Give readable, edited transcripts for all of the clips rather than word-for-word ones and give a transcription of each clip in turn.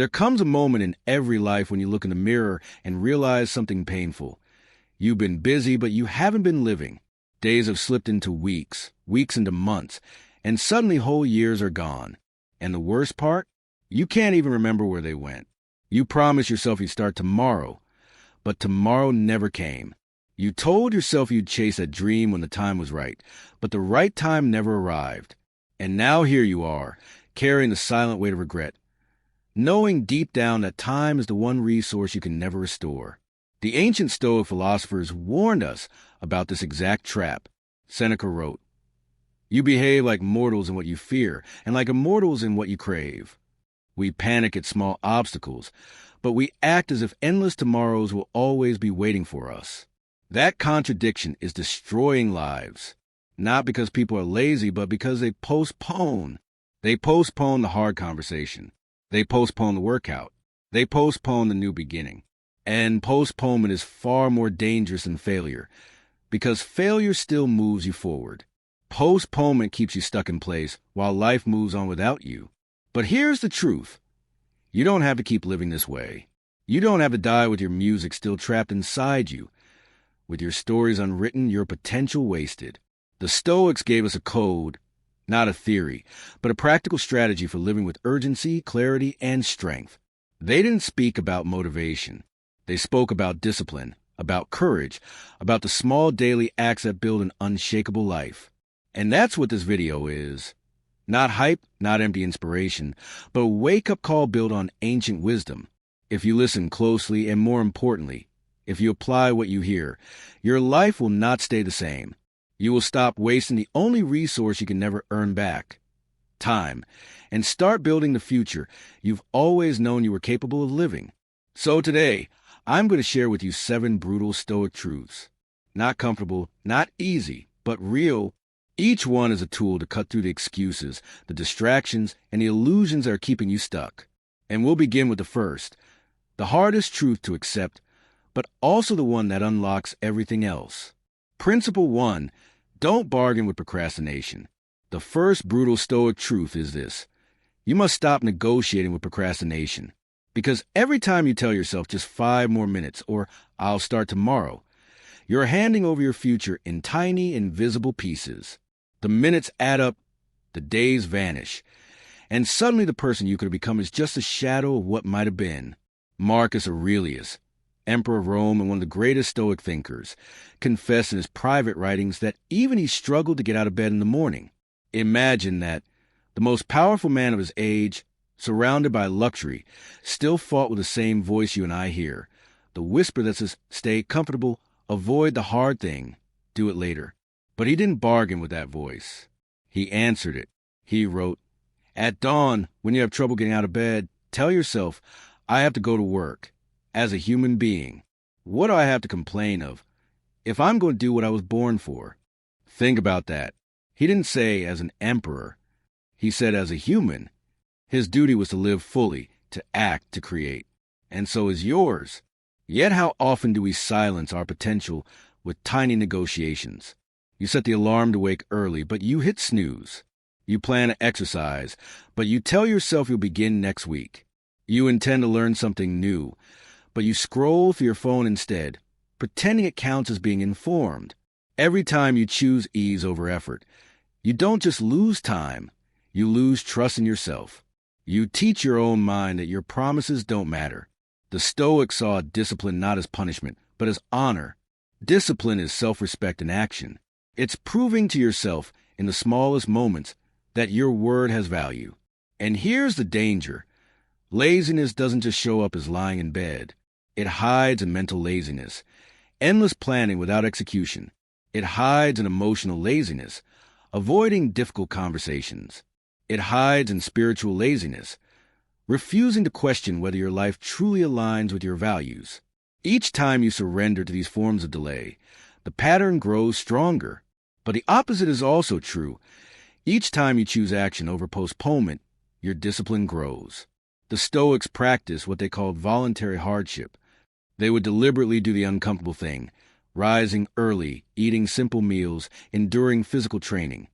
There comes a moment in every life when you look in the mirror and realize something painful. You've been busy, but you haven't been living. Days have slipped into weeks, weeks into months, and suddenly whole years are gone. And the worst part? You can't even remember where they went. You promised yourself you'd start tomorrow, but tomorrow never came. You told yourself you'd chase a dream when the time was right, but the right time never arrived. And now here you are, carrying the silent weight of regret, knowing deep down that time is the one resource you can never restore. The ancient Stoic philosophers warned us about this exact trap. Seneca wrote, "You behave like mortals in what you fear, and like immortals in what you crave." We panic at small obstacles, but we act as if endless tomorrows will always be waiting for us. That contradiction is destroying lives, not because people are lazy, but because they postpone. They postpone the hard conversation. They postpone the workout. They postpone the new beginning. And postponement is far more dangerous than failure, because failure still moves you forward. Postponement keeps you stuck in place while life moves on without you. But here's the truth. You don't have to keep living this way. You don't have to die with your music still trapped inside you. With your stories unwritten, your potential wasted. The Stoics gave us a code, not a theory, but a practical strategy for living with urgency, clarity, and strength. They didn't speak about motivation. They spoke about discipline, about courage, about the small daily acts that build an unshakable life. And that's what this video is. Not hype, not empty inspiration, but a wake-up call built on ancient wisdom. If you listen closely, and more importantly, if you apply what you hear, your life will not stay the same. You will stop wasting the only resource you can never earn back, time, and start building the future you've always known you were capable of living. So today, I'm going to share with you 7 brutal Stoic truths. Not comfortable, not easy, but real. Each one is a tool to cut through the excuses, the distractions, and the illusions that are keeping you stuck. And we'll begin with the first, the hardest truth to accept, but also the one that unlocks everything else. Principle 1, don't bargain with procrastination. The first brutal Stoic truth is this: you must stop negotiating with procrastination. Because every time you tell yourself just 5 more minutes or I'll start tomorrow, you're handing over your future in tiny, invisible pieces. The minutes add up, the days vanish, and suddenly the person you could have become is just a shadow of what might have been. Marcus Aurelius, Emperor of Rome and one of the greatest Stoic thinkers, confessed in his private writings that even he struggled to get out of bed in the morning. Imagine that. The most powerful man of his age, surrounded by luxury, still fought with the same voice you and I hear. The whisper that says, stay comfortable, avoid the hard thing, do it later. But he didn't bargain with that voice. He answered it. He wrote, "At dawn, when you have trouble getting out of bed, tell yourself, I have to go to work. As a human being, what do I have to complain of if I'm going to do what I was born for?" Think about that. He didn't say as an emperor. He said as a human. His duty was to live fully, to act, to create. And so is yours. Yet how often do we silence our potential with tiny negotiations? You set the alarm to wake early, but you hit snooze. You plan to exercise, but you tell yourself you'll begin next week. You intend to learn something new, but you scroll through your phone instead, pretending it counts as being informed. Every time you choose ease over effort, you don't just lose time, you lose trust in yourself. You teach your own mind that your promises don't matter. The Stoics saw discipline not as punishment, but as honor. Discipline is self-respect in action. It's proving to yourself in the smallest moments that your word has value. And here's the danger. Laziness doesn't just show up as lying in bed. It hides in mental laziness, endless planning without execution. It hides in emotional laziness, avoiding difficult conversations. It hides in spiritual laziness, refusing to question whether your life truly aligns with your values. Each time you surrender to these forms of delay, the pattern grows stronger. But the opposite is also true. Each time you choose action over postponement, your discipline grows. The Stoics practiced what they called voluntary hardship. They would deliberately do the uncomfortable thing, rising early, eating simple meals, enduring physical training.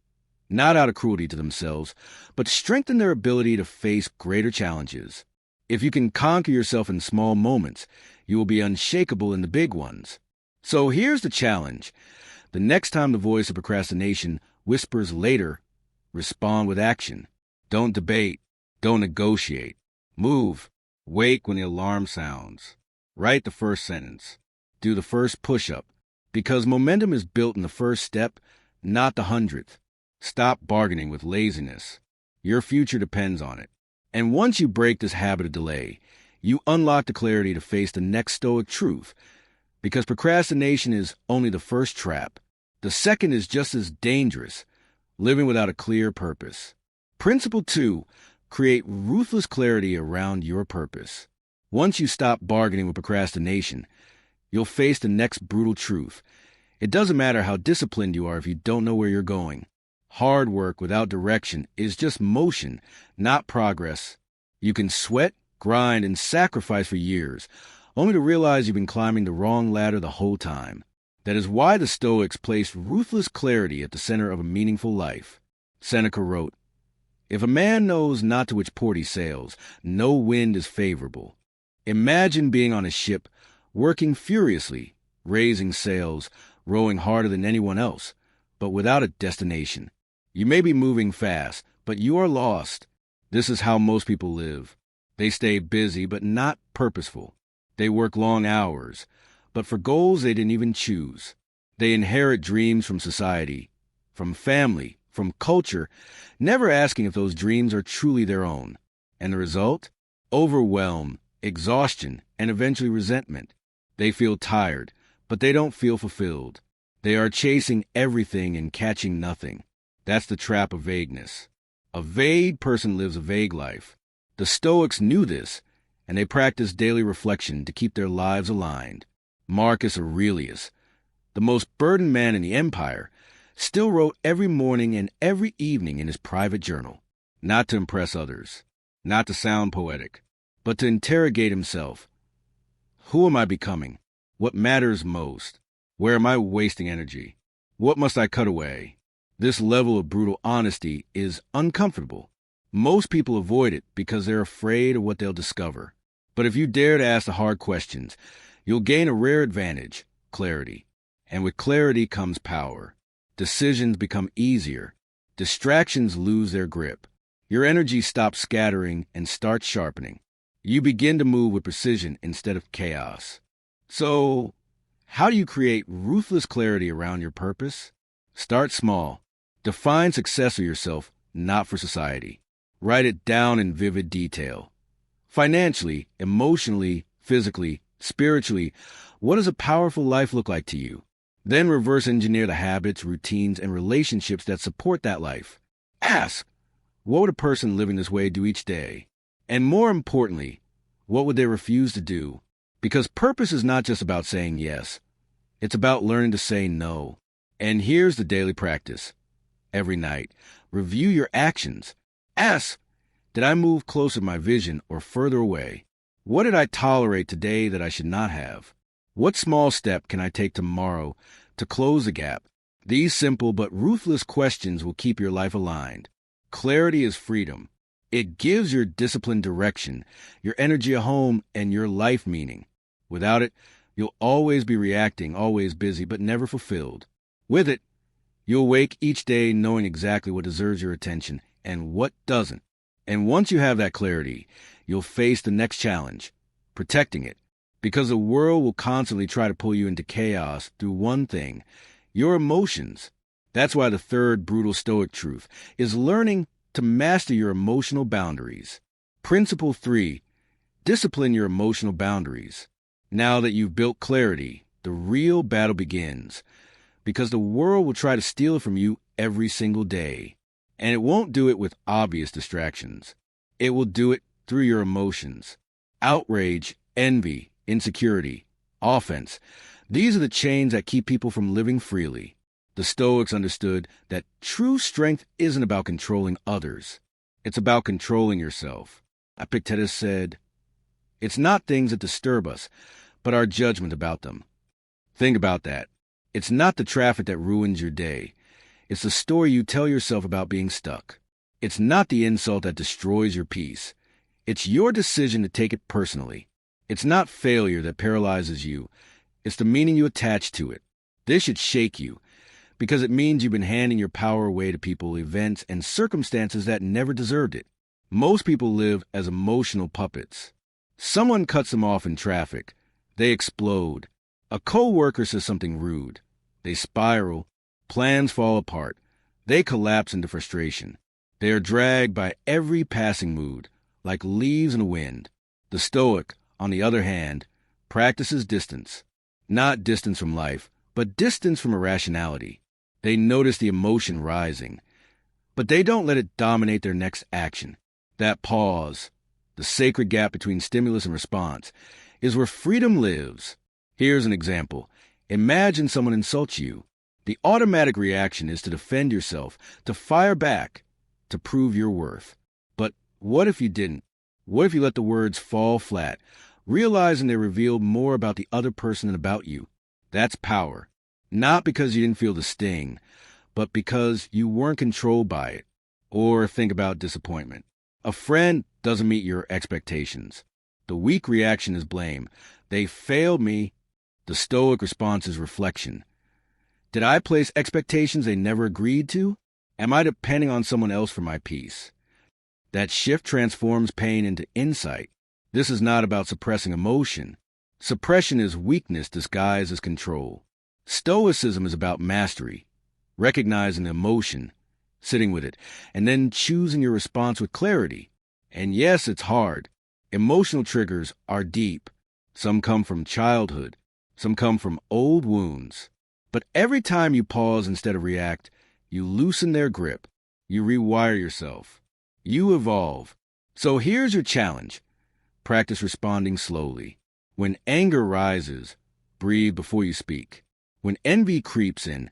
Not out of cruelty to themselves, but to strengthen their ability to face greater challenges. If you can conquer yourself in small moments, you will be unshakable in the big ones. So here's the challenge. The next time the voice of procrastination whispers later, respond with action. Don't debate. Don't negotiate. Move. Wake when the alarm sounds. Write the first sentence. Do the first push-up. Because momentum is built in the first step, not the 100th. Stop bargaining with laziness. Your future depends on it. And once you break this habit of delay, you unlock the clarity to face the next Stoic truth. Because procrastination is only the first trap. The second is just as dangerous, living without a clear purpose. Principle 2, create ruthless clarity around your purpose. Once you stop bargaining with procrastination, you'll face the next brutal truth. It doesn't matter how disciplined you are if you don't know where you're going. Hard work without direction is just motion, not progress. You can sweat, grind, and sacrifice for years, only to realize you've been climbing the wrong ladder the whole time. That is why the Stoics placed ruthless clarity at the center of a meaningful life. Seneca wrote, "If a man knows not to which port he sails, no wind is favorable." Imagine being on a ship, working furiously, raising sails, rowing harder than anyone else, but without a destination. You may be moving fast, but you are lost. This is how most people live. They stay busy, but not purposeful. They work long hours, but for goals they didn't even choose. They inherit dreams from society, from family, from culture, never asking if those dreams are truly their own. And the result? Overwhelm, exhaustion, and eventually resentment. They feel tired, but they don't feel fulfilled. They are chasing everything and catching nothing. That's the trap of vagueness. A vague person lives a vague life. The Stoics knew this, and they practiced daily reflection to keep their lives aligned. Marcus Aurelius, the most burdened man in the empire, still wrote every morning and every evening in his private journal, not to impress others, not to sound poetic, but to interrogate himself. Who am I becoming? What matters most? Where am I wasting energy? What must I cut away? This level of brutal honesty is uncomfortable. Most people avoid it because they're afraid of what they'll discover. But if you dare to ask the hard questions, you'll gain a rare advantage, clarity. And with clarity comes power. Decisions become easier. Distractions lose their grip. Your energy stops scattering and starts sharpening. You begin to move with precision instead of chaos. So, how do you create ruthless clarity around your purpose? Start small. Define success for yourself, not for society. Write it down in vivid detail. Financially, emotionally, physically, spiritually, what does a powerful life look like to you? Then reverse engineer the habits, routines, and relationships that support that life. Ask, what would a person living this way do each day? And more importantly, what would they refuse to do? Because purpose is not just about saying yes. It's about learning to say no. And here's the daily practice. Every night, review your actions. Ask, did I move closer to my vision or further away? What did I tolerate today that I should not have? What small step can I take tomorrow to close the gap? These simple but ruthless questions will keep your life aligned. Clarity is freedom. It gives your discipline direction, your energy a home, and your life meaning. Without it, you'll always be reacting, always busy, but never fulfilled. With it, you'll wake each day knowing exactly what deserves your attention and what doesn't. And once you have that clarity, you'll face the next challenge, protecting it. Because the world will constantly try to pull you into chaos through one thing, your emotions. That's why the third brutal Stoic truth is learning to master your emotional boundaries. Principle 3, discipline your emotional boundaries. Now that you've built clarity, the real battle begins. Because the world will try to steal it from you every single day. And it won't do it with obvious distractions. It will do it through your emotions. Outrage, envy, insecurity, offense. These are the chains that keep people from living freely. The Stoics understood that true strength isn't about controlling others. It's about controlling yourself. Epictetus said, "It's not things that disturb us, but our judgment about them." Think about that. It's not the traffic that ruins your day. It's the story you tell yourself about being stuck. It's not the insult that destroys your peace. It's your decision to take it personally. It's not failure that paralyzes you. It's the meaning you attach to it. This should shake you, because it means you've been handing your power away to people, events, and circumstances that never deserved it. Most people live as emotional puppets. Someone cuts them off in traffic. They explode. A coworker says something rude. They spiral. Plans fall apart. They collapse into frustration. They are dragged by every passing mood, like leaves in the wind. The Stoic, on the other hand, practices distance. Not distance from life, but distance from irrationality. They notice the emotion rising, but they don't let it dominate their next action. That pause, the sacred gap between stimulus and response, is where freedom lives. Here's an example. Imagine someone insults you. The automatic reaction is to defend yourself, to fire back, to prove your worth. But what if you didn't? What if you let the words fall flat, realizing they revealed more about the other person than about you? That's power. Not because you didn't feel the sting, but because you weren't controlled by it. Or think about disappointment. A friend doesn't meet your expectations. The weak reaction is blame. They failed me. The Stoic response is reflection. Did I place expectations they never agreed to? Am I depending on someone else for my peace? That shift transforms pain into insight. This is not about suppressing emotion. Suppression is weakness disguised as control. Stoicism is about mastery, recognizing the emotion, sitting with it, and then choosing your response with clarity. And yes, it's hard. Emotional triggers are deep. Some come from childhood. Some come from old wounds. But every time you pause instead of react, you loosen their grip. You rewire yourself. You evolve. So here's your challenge. Practice responding slowly. When anger rises, breathe before you speak. When envy creeps in,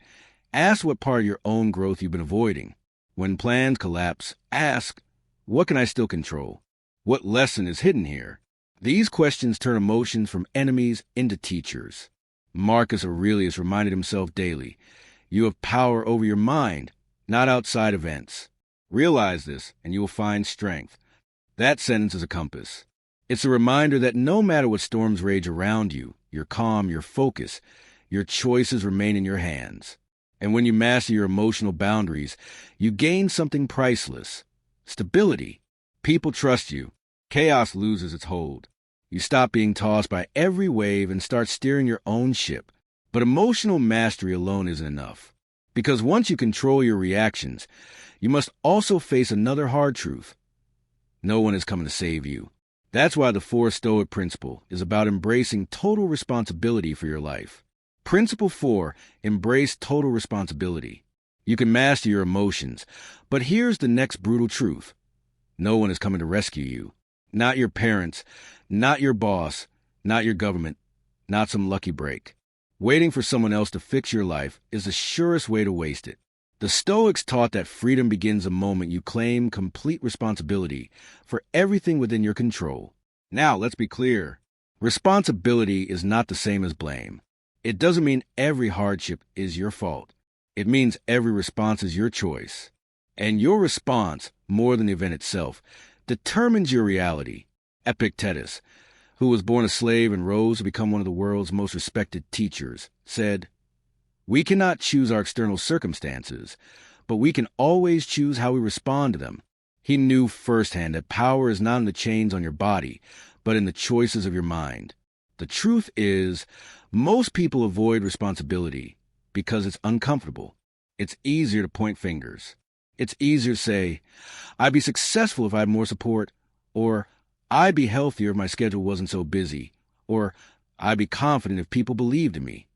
ask what part of your own growth you've been avoiding. When plans collapse, ask, what can I still control? What lesson is hidden here? These questions turn emotions from enemies into teachers. Marcus Aurelius reminded himself daily, you have power over your mind, not outside events. Realize this, and you will find strength. That sentence is a compass. It's a reminder that no matter what storms rage around you, your calm, your focus, your choices remain in your hands. And when you master your emotional boundaries, you gain something priceless. Stability. People trust you. Chaos loses its hold. You stop being tossed by every wave and start steering your own ship. But emotional mastery alone isn't enough. Because once you control your reactions, you must also face another hard truth. No one is coming to save you. That's why the fourth Stoic principle is about embracing total responsibility for your life. Principle 4, embrace total responsibility. You can master your emotions, but here's the next brutal truth. No one is coming to rescue you. Not your parents, not your boss, not your government, not some lucky break. Waiting for someone else to fix your life is the surest way to waste it. The Stoics taught that freedom begins the moment you claim complete responsibility for everything within your control. Now, let's be clear. Responsibility is not the same as blame. It doesn't mean every hardship is your fault. It means every response is your choice. And your response, more than the event itself, determines your reality. Epictetus, who was born a slave and rose to become one of the world's most respected teachers, said, "We cannot choose our external circumstances, but we can always choose how we respond to them." He knew firsthand that power is not in the chains on your body, but in the choices of your mind. The truth is, most people avoid responsibility because it's uncomfortable. It's easier to point fingers. It's easier to say, I'd be successful if I had more support, or I'd be healthier if my schedule wasn't so busy, or I'd be confident if people believed in me.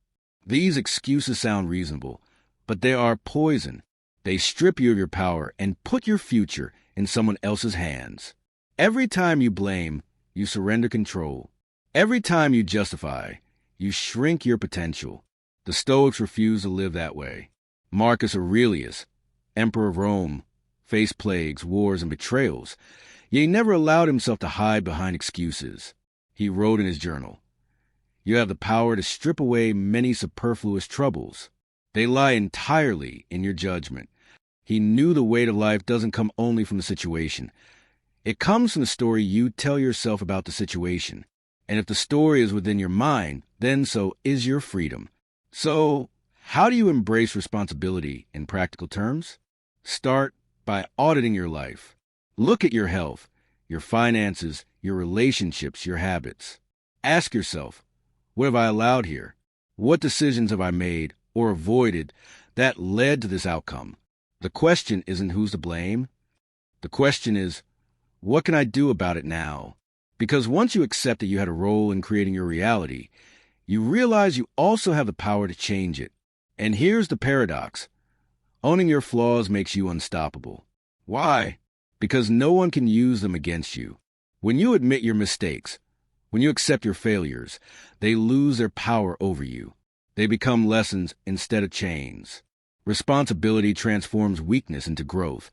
These excuses sound reasonable, but they are poison. They strip you of your power and put your future in someone else's hands. Every time you blame, you surrender control. Every time you justify, you shrink your potential. The Stoics refused to live that way. Marcus Aurelius, Emperor of Rome, faced plagues, wars, and betrayals, yet he never allowed himself to hide behind excuses. He wrote in his journal, "You have the power to strip away many superfluous troubles. They lie entirely in your judgment." He knew the weight of life doesn't come only from the situation. It comes from the story you tell yourself about the situation. And if the story is within your mind, then so is your freedom. So, how do you embrace responsibility in practical terms? Start by auditing your life. Look at your health, your finances, your relationships, your habits. Ask yourself, what have I allowed here? What decisions have I made or avoided that led to this outcome? The question isn't who's to blame. The question is, what can I do about it now? Because once you accept that you had a role in creating your reality, you realize you also have the power to change it. And here's the paradox. Owning your flaws makes you unstoppable. Why? Because no one can use them against you. When you admit your mistakes, when you accept your failures, they lose their power over you. They become lessons instead of chains. Responsibility transforms weakness into growth,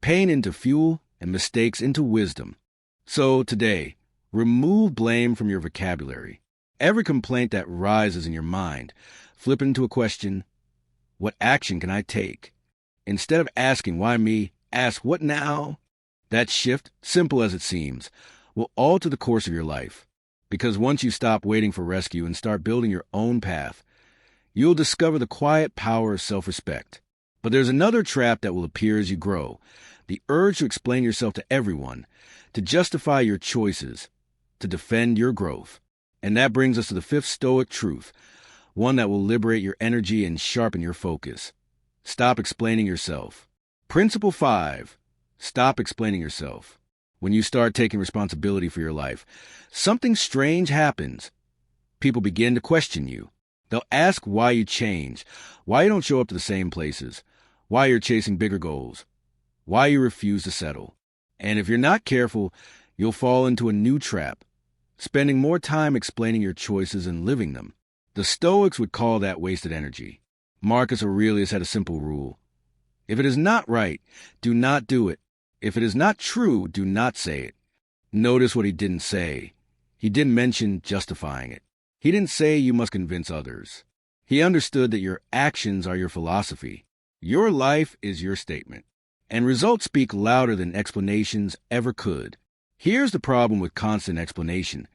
pain into fuel, and mistakes into wisdom. So today, remove blame from your vocabulary. Every complaint that rises in your mind, flip it into a question, what action can I take? Instead of asking, why me, ask, what now? That shift, simple as it seems, will alter the course of your life. Because once you stop waiting for rescue and start building your own path, you'll discover the quiet power of self-respect. But there's another trap that will appear as you grow, the urge to explain yourself to everyone, to justify your choices, to defend your growth. And that brings us to the fifth Stoic truth, one that will liberate your energy and sharpen your focus. Stop explaining yourself. Principle 5. Stop explaining yourself. When you start taking responsibility for your life, something strange happens. People begin to question you. They'll ask why you change, why you don't show up to the same places, why you're chasing bigger goals, why you refuse to settle. And if you're not careful, you'll fall into a new trap, spending more time explaining your choices and living them. The Stoics would call that wasted energy. Marcus Aurelius had a simple rule. If it is not right, do not do it. If it is not true, do not say it. Notice what he didn't say. He didn't mention justifying it. He didn't say you must convince others. He understood that your actions are your philosophy. Your life is your statement. And results speak louder than explanations ever could. Here's the problem with constant explanation.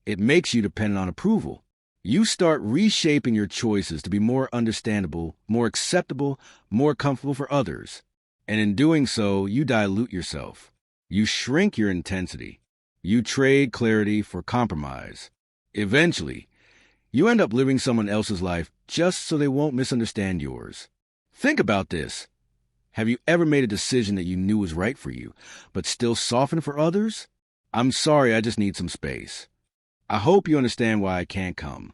It makes you dependent on approval. You start reshaping your choices to be more understandable, more acceptable, more comfortable for others. And in doing so, you dilute yourself. You shrink your intensity. You trade clarity for compromise. Eventually, you end up living someone else's life just so they won't misunderstand yours. Think about this. Have you ever made a decision that you knew was right for you, but still softened for others? I'm sorry, I just need some space. I hope you understand why I can't come.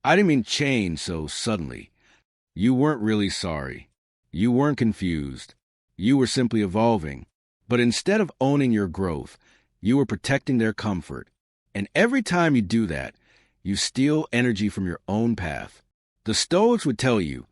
I didn't mean change so suddenly. You weren't really sorry. You weren't confused. You were simply evolving. But instead of owning your growth, you were protecting their comfort. And every time you do that, you steal energy from your own path. The Stoics would tell you,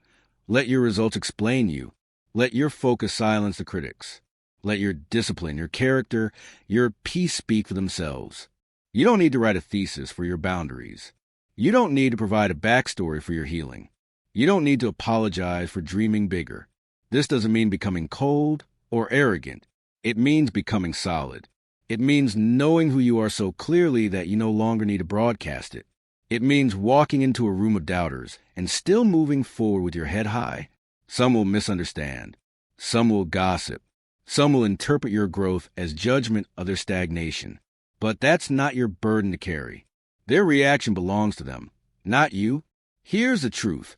let your results explain you. Let your focus silence the critics. Let your discipline, your character, your peace speak for themselves. You don't need to write a thesis for your boundaries. You don't need to provide a backstory for your healing. You don't need to apologize for dreaming bigger. This doesn't mean becoming cold or arrogant. It means becoming solid. It means knowing who you are so clearly that you no longer need to broadcast it. It means walking into a room of doubters and still moving forward with your head high. Some will misunderstand. Some will gossip. Some will interpret your growth as judgment of their stagnation. But that's not your burden to carry. Their reaction belongs to them, not you. Here's the truth.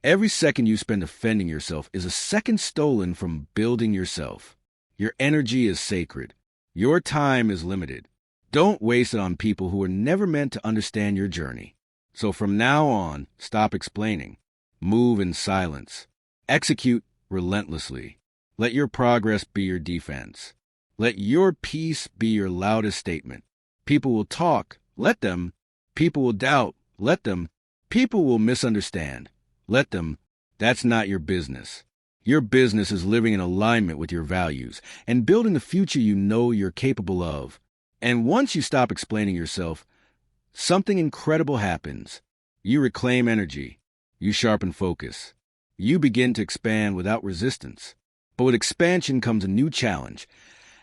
Every second you spend defending yourself is a second stolen from building yourself. Your energy is sacred. Your time is limited. Don't waste it on people who are never meant to understand your journey. So from now on, stop explaining. Move in silence. Execute relentlessly. Let your progress be your defense. Let your peace be your loudest statement. People will talk. Let them. People will doubt. Let them. People will misunderstand. Let them. That's not your business. Your business is living in alignment with your values and building the future you know you're capable of. And once you stop explaining yourself, something incredible happens. You reclaim energy. You sharpen focus. You begin to expand without resistance. But with expansion comes a new challenge.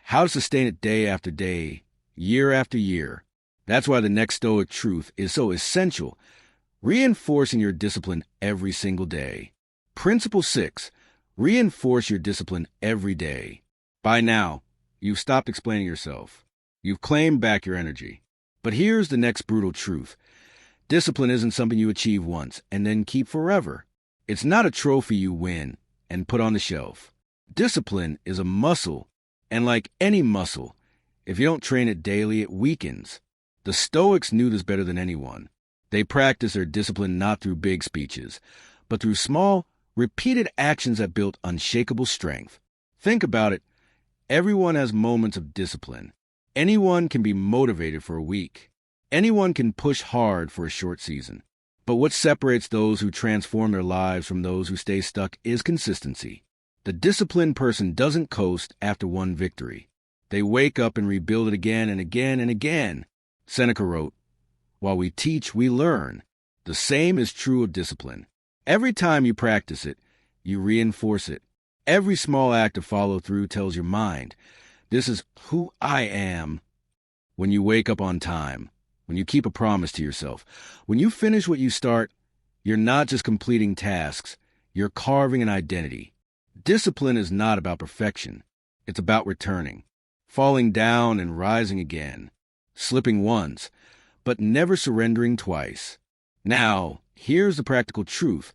how to sustain it day after day, year after year. That's why the next Stoic truth is so essential, reinforcing your discipline every single day. Principle 6. Reinforce your discipline every day. By now, you've stopped explaining yourself. You've claimed back your energy. But here's the next brutal truth. Discipline isn't something you achieve once and then keep forever. It's not a trophy you win and put on the shelf. Discipline is a muscle, and like any muscle, if you don't train it daily, it weakens. The Stoics knew this better than anyone. They practiced their discipline not through big speeches, but through small, repeated actions that built unshakable strength. Think about it. Everyone has moments of discipline. Anyone can be motivated for a week. Anyone can push hard for a short season. But what separates those who transform their lives from those who stay stuck is consistency. The disciplined person doesn't coast after one victory. They wake up and rebuild it again and again and again. Seneca wrote, "While we teach, we learn." The same is true of discipline. Every time you practice it, you reinforce it. Every small act of follow-through tells your mind, "This is who I am." When you wake up on time, when you keep a promise to yourself, when you finish what you start, you're not just completing tasks, you're carving an identity. Discipline is not about perfection. It's about returning, falling down and rising again, slipping once, but never surrendering twice. Now, here's the practical truth.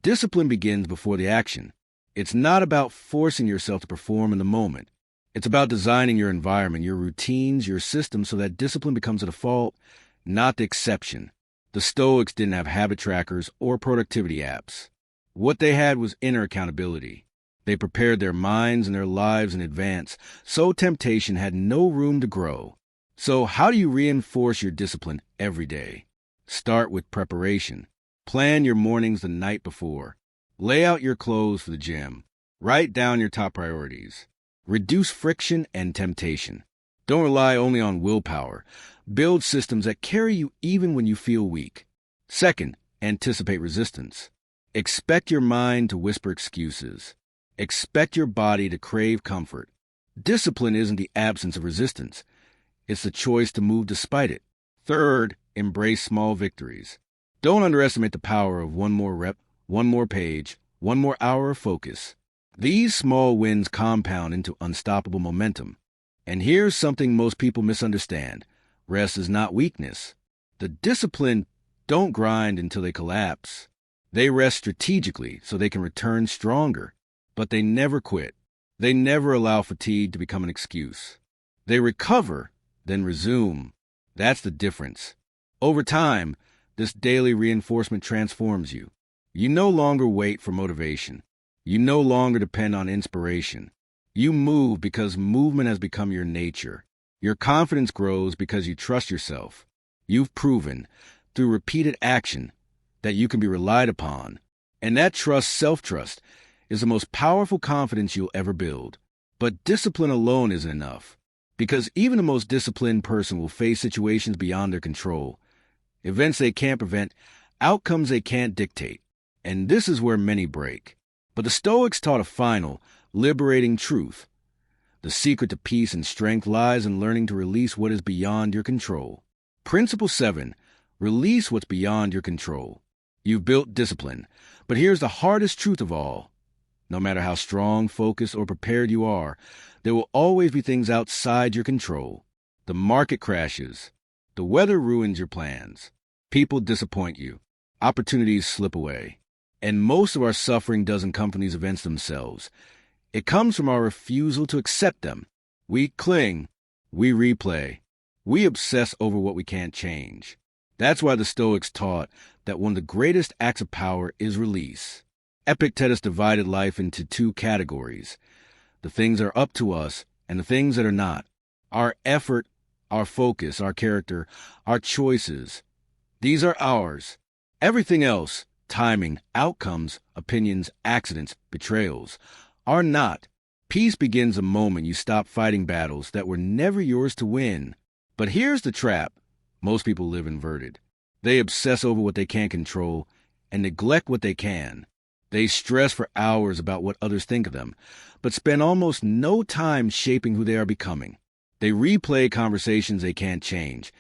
Discipline begins before the action. It's not about forcing yourself to perform in the moment. It's about designing your environment, your routines, your systems so that discipline becomes the default, not the exception. The Stoics didn't have habit trackers or productivity apps. What they had was inner accountability. They prepared their minds and their lives in advance, so temptation had no room to grow. So how do you reinforce your discipline every day? Start with preparation. Plan your mornings the night before. Lay out your clothes for the gym. Write down your top priorities. Reduce friction and temptation. Don't rely only on willpower. Build systems that carry you even when you feel weak. Second, anticipate resistance. Expect your mind to whisper excuses. Expect your body to crave comfort. Discipline isn't the absence of resistance. It's the choice to move despite it. Third, embrace small victories. Don't underestimate the power of one more rep, one more page, one more hour of focus. These small wins compound into unstoppable momentum. And here's something most people misunderstand. Rest is not weakness. The disciplined don't grind until they collapse. They rest strategically so they can return stronger. But they never quit. They never allow fatigue to become an excuse. They recover, then resume. That's the difference. Over time, this daily reinforcement transforms you. You no longer wait for motivation. You no longer depend on inspiration. You move because movement has become your nature. Your confidence grows because you trust yourself. You've proven, through repeated action, that you can be relied upon. And that trust, self-trust, is the most powerful confidence you'll ever build. But discipline alone isn't enough, because even the most disciplined person will face situations beyond their control, events they can't prevent, outcomes they can't dictate. And this is where many break. But the Stoics taught a final, liberating truth. The secret to peace and strength lies in learning to release what is beyond your control. Principle 7. Release what's beyond your control. You've built discipline, but here's the hardest truth of all. No matter how strong, focused, or prepared you are, there will always be things outside your control. The market crashes. The weather ruins your plans. People disappoint you. Opportunities slip away. And most of our suffering doesn't come from these events themselves. It comes from our refusal to accept them. We cling. We replay. We obsess over what we can't change. That's why the Stoics taught that one of the greatest acts of power is release. Epictetus divided life into two categories: the things that are up to us and the things that are not. Our effort, our focus, our character, our choices. These are ours. Everything else, timing, outcomes, opinions, accidents, betrayals, are not. Peace begins the moment you stop fighting battles that were never yours to win. But here's the trap. Most people live inverted. They obsess over what they can't control and neglect what they can. They stress for hours about what others think of them, but spend almost no time shaping who they are becoming. They replay conversations they can't change,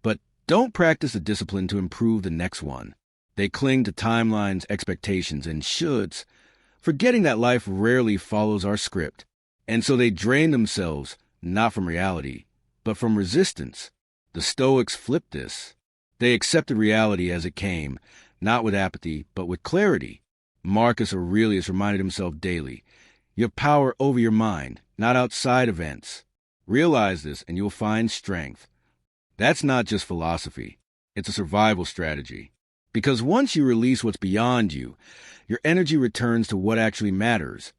but don't practice the discipline to improve the next one. They cling to timelines, expectations, and shoulds, forgetting that life rarely follows our script. And so they drain themselves, not from reality, but from resistance. The Stoics flipped this. They accepted reality as it came, not with apathy, but with clarity. Marcus Aurelius reminded himself daily, you have power over your mind, not outside events. Realize this and you'll find strength. That's not just philosophy. It's a survival strategy. Because once you release what's beyond you, your energy returns to what actually matters.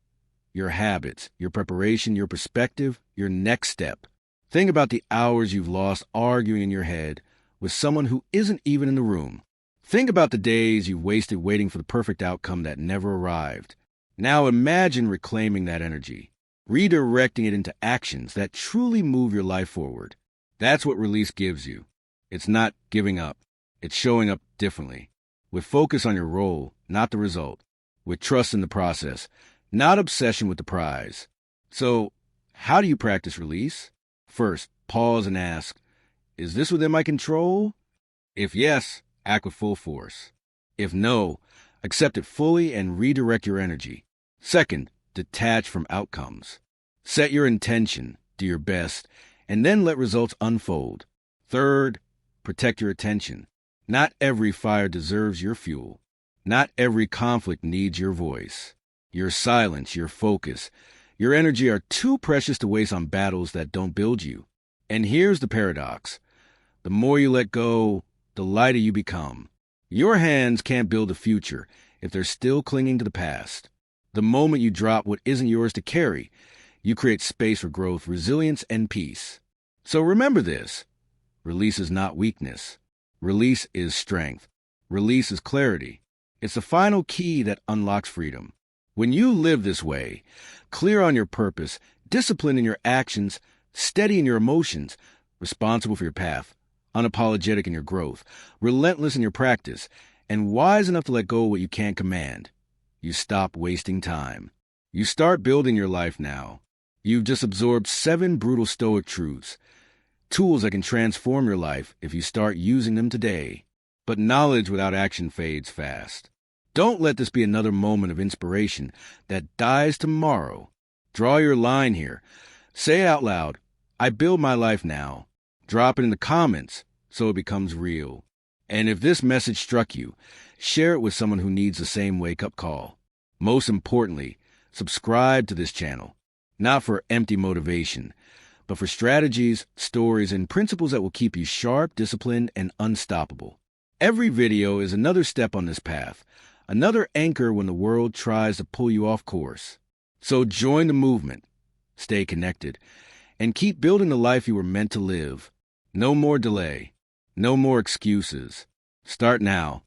Your habits, your preparation, your perspective, your next step. Think about the hours you've lost arguing in your head with someone who isn't even in the room. Think about the days you've wasted waiting for the perfect outcome that never arrived. Now imagine reclaiming that energy, redirecting it into actions that truly move your life forward. That's what release gives you. It's not giving up. It's showing up differently, with focus on your role, not the result, with trust in the process, not obsession with the prize. So, how do you practice release? First, pause and ask, is this within my control? If yes, act with full force. If no, accept it fully and redirect your energy. Second, detach from outcomes. Set your intention, do your best, and then let results unfold. Third, protect your attention. Not every fire deserves your fuel. Not every conflict needs your voice. Your silence, your focus, your energy are too precious to waste on battles that don't build you. And here's the paradox. The more you let go, the lighter you become. Your hands can't build a future if they're still clinging to the past. The moment you drop what isn't yours to carry, you create space for growth, resilience, and peace. So remember this. Release is not weakness. Release is strength. Release is clarity. It's the final key that unlocks freedom. When you live this way, clear on your purpose, disciplined in your actions, steady in your emotions, responsible for your path, unapologetic in your growth, relentless in your practice, and wise enough to let go of what you can't command, you stop wasting time. You start building your life now. You've just absorbed 7 brutal Stoic truths, tools that can transform your life if you start using them today. But knowledge without action fades fast. Don't let this be another moment of inspiration that dies tomorrow. Draw your line here. Say it out loud. I build my life now. Drop it in the comments so it becomes real. And if this message struck you, share it with someone who needs the same wake-up call. Most importantly, subscribe to this channel, not for empty motivation, but for strategies, stories, and principles that will keep you sharp, disciplined, and unstoppable. Every video is another step on this path, another anchor when the world tries to pull you off course. So join the movement, stay connected, and keep building the life you were meant to live. No more delay, no more excuses. Start now.